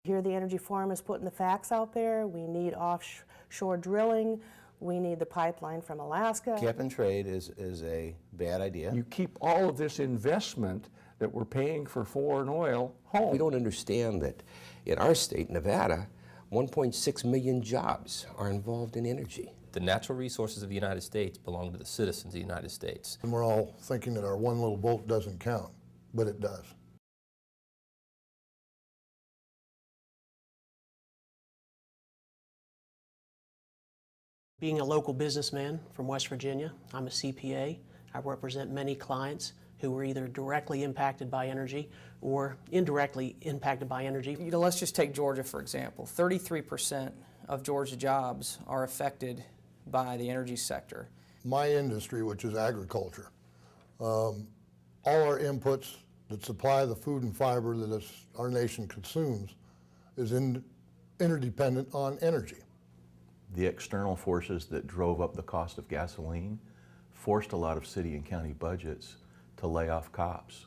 Here the Energy Forum is putting the facts out there. We need offshore drilling. We need the pipeline from Alaska. Cap and trade is a bad idea. You keep all of this investment that we're paying for foreign oil home. We don't understand that in our state, Nevada, 1.6 million jobs are involved in energy. The natural resources of the United States belong to the citizens of the United States. And we're all thinking that our one little vote doesn't count, but it does. Being a local businessman from West Virginia, I'm a CPA. I represent many clients who were either directly impacted by energy or indirectly impacted by energy. Let's just take Georgia, for example. 33% of Georgia jobs are affected by the energy sector. My industry, which is agriculture, all our inputs that supply the food and fiber that our nation consumes is interdependent on energy. The external forces that drove up the cost of gasoline forced a lot of city and county budgets to lay off cops,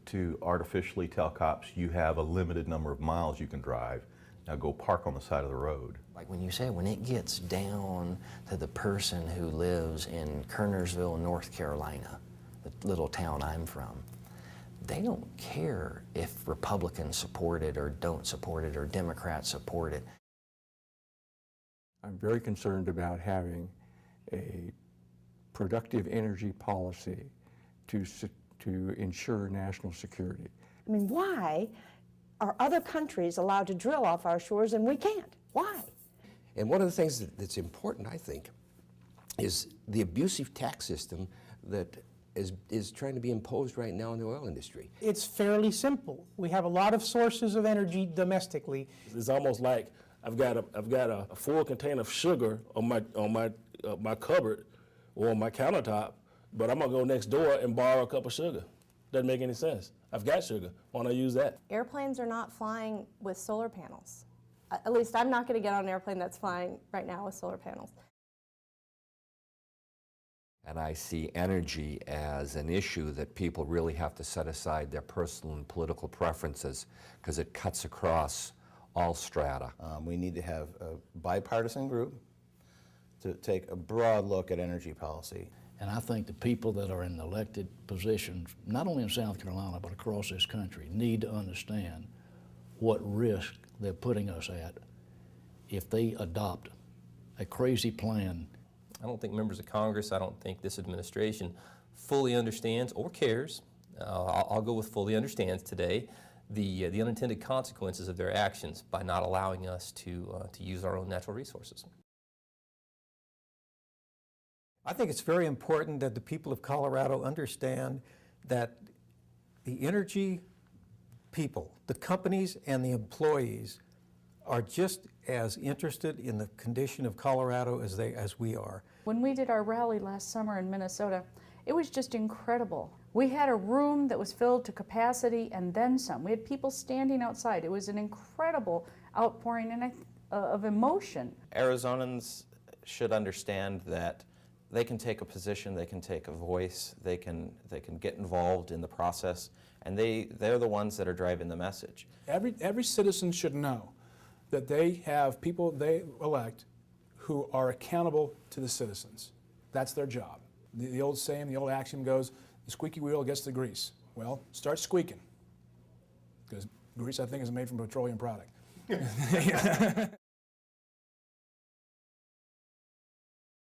to artificially tell cops you have a limited number of miles you can drive, now go park on the side of the road. Like when you say, when it gets down to the person who lives in Kernersville, North Carolina, the little town I'm from, they don't care if Republicans support it or don't support it or Democrats support it. I'm very concerned about having a productive energy policy to ensure national security. I mean, why are other countries allowed to drill off our shores and we can't? Why? And one of the things that's important, I think, is the abusive tax system that is trying to be imposed right now in the oil industry. It's fairly simple. We have a lot of sources of energy domestically. It's almost like I've got a full container of sugar on my cupboard or on my countertop, but I'm gonna go next door and borrow a cup of sugar. Doesn't make any sense. I've got sugar. Why don't I use that? Airplanes are not flying with solar panels. At least I'm not going to get on an airplane that's flying right now with solar panels. And I see energy as an issue that people really have to set aside their personal and political preferences because it cuts across all strata. We need to have a bipartisan group to take a broad look at energy policy. And I think the people that are in elected positions, not only in South Carolina, but across this country, need to understand what risk they're putting us at if they adopt a crazy plan. I don't think members of Congress, I don't think this administration fully understands or cares, I'll go with fully understands today, the unintended consequences of their actions by not allowing us to use our own natural resources. I think it's very important that the people of Colorado understand that the energy people, the companies and the employees are just as interested in the condition of Colorado as we are. When we did our rally last summer in Minnesota, it was just incredible. We had a room that was filled to capacity and then some. We had people standing outside. It was an incredible outpouring of emotion. Arizonans should understand that they can take a position, they can take a voice, they can get involved in the process, and they're the ones that are driving the message. Every citizen should know that they have people they elect who are accountable to the citizens. That's their job. The old saying, the old axiom goes, the squeaky wheel gets the grease. Well, start squeaking, because grease, I think, is made from a petroleum product.